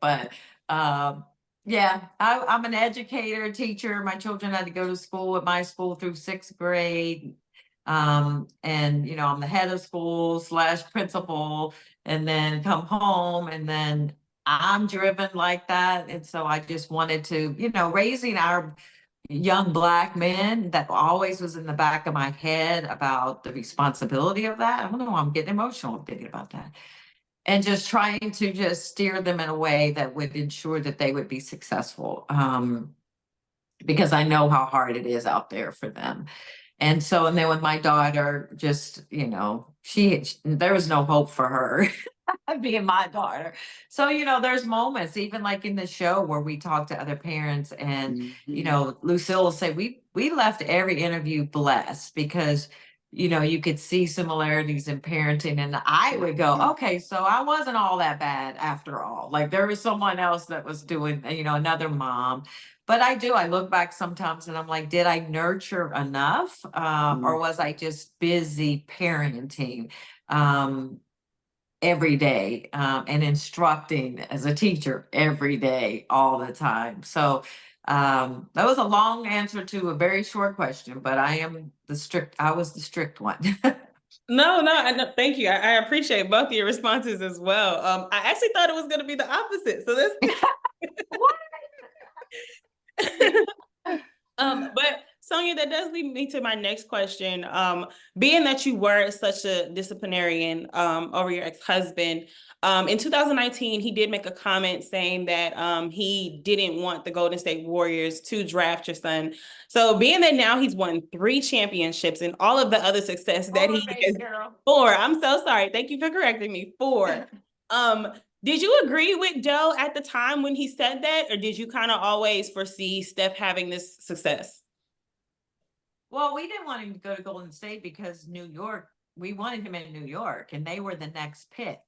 But yeah, I'm an educator, teacher. My children had to go to school at my school through 6th grade. And I'm the head of school / principal, and then come home, and then I'm driven like that. And so I just wanted to, raising our young Black men, that always was in the back of my head about the responsibility of that. I don't know, I'm getting emotional thinking about that. And just trying to just steer them in a way that would ensure that they would be successful. Because I know how hard it is out there for them. And then with my daughter, just, there was no hope for her being my daughter. So, there's moments, even like in the show, where we talk to other parents, and, Lucille will say, we left every interview blessed because, you could see similarities in parenting. And I would go, okay, so I wasn't all that bad after all. Like, there was someone else that was doing, another mom. But I look back sometimes and I'm like, did I nurture enough? Or was I just busy parenting every day, and instructing as a teacher every day, all the time? So that was a long answer to a very short question, but I was the strict one. No, thank you. I appreciate both of your responses as well. I actually thought it was going to be the opposite. So that's What? but Sonya, that does lead me to my next question. Being that you were such a disciplinarian over your ex-husband, in 2019, he did make a comment saying that he didn't want the Golden State Warriors to draft your son. So being that now he's won 3 championships and all of the other success that he has, 4, I'm so sorry. Thank you for correcting me. 4. Did you agree with Joe at the time when he said that, or did you kind of always foresee Steph having this success? Well, we didn't want him to go to Golden State because we wanted him in New York, and they were the next pick.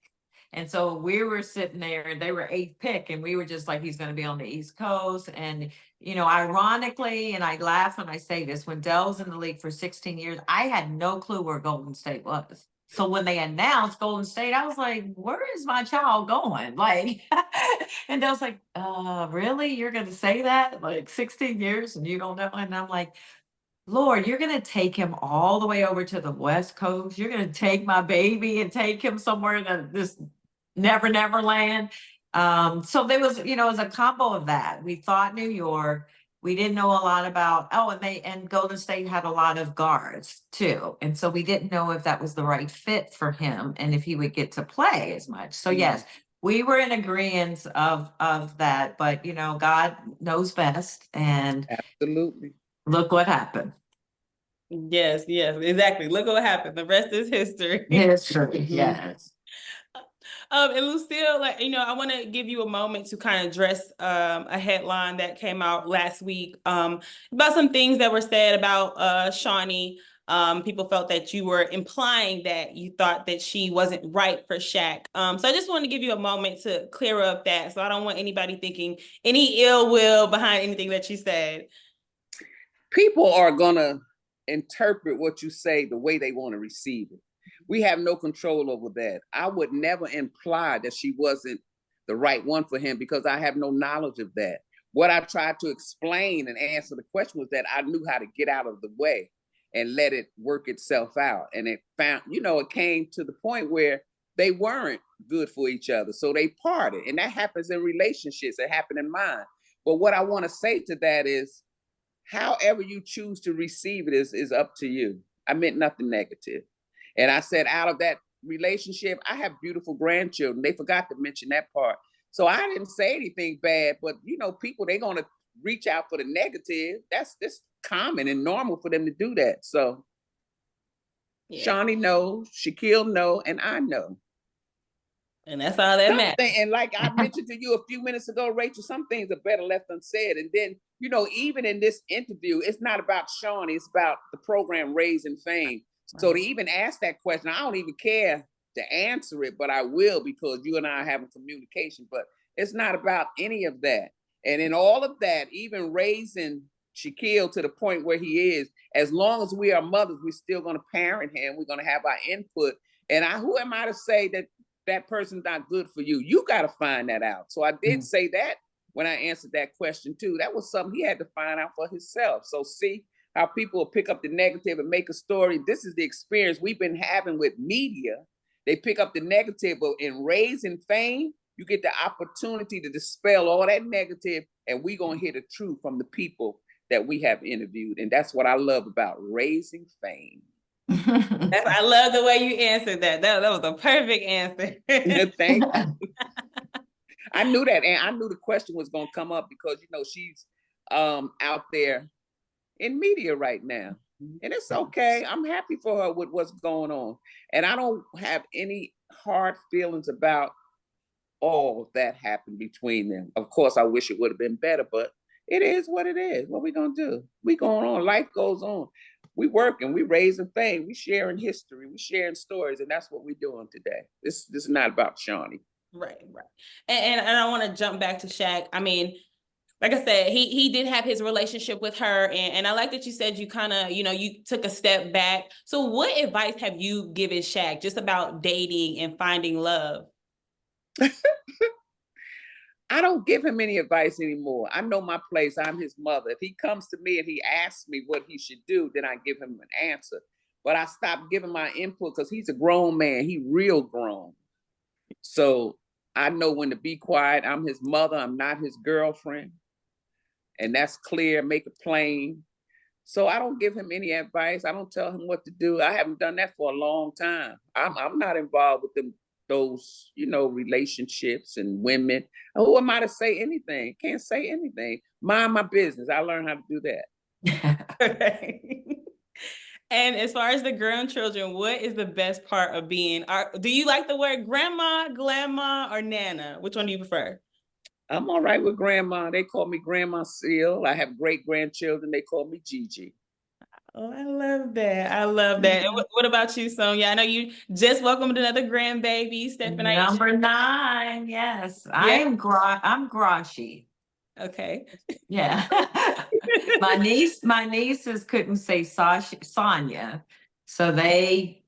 And so we were sitting there, they were 8th pick, and we were just like, he's going to be on the East Coast. And, ironically, and I laugh when I say this, when Dell's in the league for 16 years, I had no clue where Golden State was. So when they announced Golden State, I was like, where is my child going? Like, and Dell's like, really? You're going to say that? Like 16 years and you don't know? And I'm like, Lord, you're going to take him all the way over to the West Coast. You're going to take my baby and take him somewhere in this never land. So there was, it was a combo of that. We thought New York. We didn't know a lot about, and Golden State had a lot of guards too. And so we didn't know if that was the right fit for him and if he would get to play as much. So yes, we were in agreement of that, but God knows best. And absolutely. Look what happened. Yes, exactly. Look what happened. The rest is history. History, yes. And Lucille, I want to give you a moment to kind of address a headline that came out last week about some things that were said about Shawnee. People felt that you were implying that you thought that she wasn't right for Shaq. So I just wanted to give you a moment to clear up that. So I don't want anybody thinking any ill will behind anything that you said. People are going to interpret what you say the way they want to receive it. We have no control over that. I would never imply that she wasn't the right one for him because I have no knowledge of that. What I tried to explain and answer the question was that I knew how to get out of the way and let it work itself out. And it it came to the point where they weren't good for each other. So they parted. And that happens in relationships. It happened in mine. But what I want to say to that is, however you choose to receive it is up to you. I meant nothing negative. And I said, out of that relationship, I have beautiful grandchildren. They forgot to mention that part. So I didn't say anything bad, but people, they're going to reach out for the negative. That's common and normal for them to do that. So Shawnee knows, Shaquille knows, and I know. And that's all that matters. And like I mentioned to you a few minutes ago, Rachel, some things are better left unsaid. And then, even in this interview, it's not about Shawnee, it's about the program Raising Fame. Right. So to even ask that question, I don't even care to answer it, but I will because you and I are having communication. But it's not about any of that. And in all of that, even raising Shaquille to the point where he is, as long as we are mothers, we're still going to parent him. We're going to have our input. And who am I to say that that person's not good for you. You got to find that out. So I did say that when I answered that question too. That was something he had to find out for himself. So see how people will pick up the negative and make a story. This is the experience we've been having with media. They pick up the negative, but in raising fame, you get the opportunity to dispel all that negative, and we're going to hear the truth from the people that we have interviewed. And that's what I love about raising fame. I love the way you answered that. That was a perfect answer. Thank you. I knew that, and I knew the question was going to come up because, you know, she's out there in media right now. And it's okay. I'm happy for her with what's going on. And I don't have any hard feelings about all that happened between them. Of course, I wish it would have been better, but it is what it is. What we gonna do? We going on. Life goes on. We working. We raising fame. We sharing history. We sharing stories, and that's what we doing today. This is not about Shawnee. Right. And I want to jump back to Shaq. I mean, like I said, he did have his relationship with her, and I like that you said you kind of, you know, you took a step back. So what advice have you given Shaq just about dating and finding love? I don't give him any advice anymore. I know my place. I'm his mother. If he comes to me and he asks me what he should do, then I give him an answer. But I stopped giving my input because he's a grown man. He real grown. So I know when to be quiet. I'm his mother. I'm not his girlfriend. And that's clear. Make it plain. So I don't give him any advice. I don't tell him what to do. I haven't done that for a long time. I'm not involved with those, you know, relationships and women. Who am I to say anything? Can't say anything. Mind my business. I learned how to do that. Okay. And as far as the grandchildren, what is the best part of being? Do you like the word grandma, grandma, or nana? Which one do you prefer? I'm all right with grandma. They call me Grandma Seal. I have great grandchildren. They call me Gigi. Oh, I love that. I love that. And what about you, Sonya? I know you just welcomed another grandbaby, Steph and Aisha. Number 9, yes. Yeah. I'm Groshy. Okay. Yeah. My nieces couldn't say Sonya, so they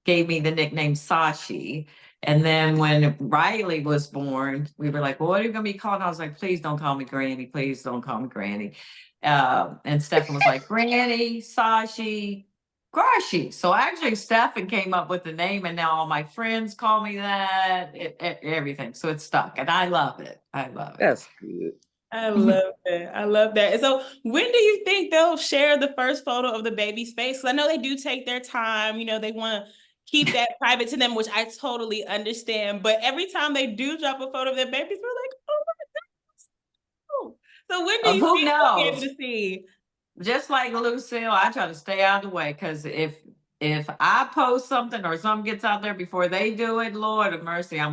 gave me the nickname Sashi. And then when Riley was born, we were like, well, what are you gonna be called? And I was like, please don't call me Granny. Please don't call me Granny. And Stefan was like, Granny, Sashi, Grashi. So actually Stefan came up with the name, and now all my friends call me that, everything. So it's stuck, and I love it. I love it. That's good. I love that. I love that. And so when do you think they'll share the first photo of the baby's face? Because I know they do take their time, you know, they want to keep that private to them, which I totally understand. But every time they do drop a photo of their babies, we're like, oh my God. So when do you Who think we'll be able knows? to see? Just like Lucille, I try to stay out of the way, because if I post something or something gets out there before they do it, Lord of mercy, I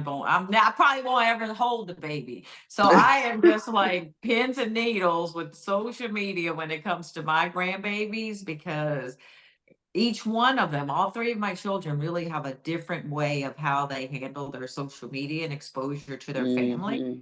probably won't ever hold the baby. So I am just like pins and needles with social media when it comes to my grandbabies, because each one of them, all 3 of my children, really have a different way of how they handle their social media and exposure to their family.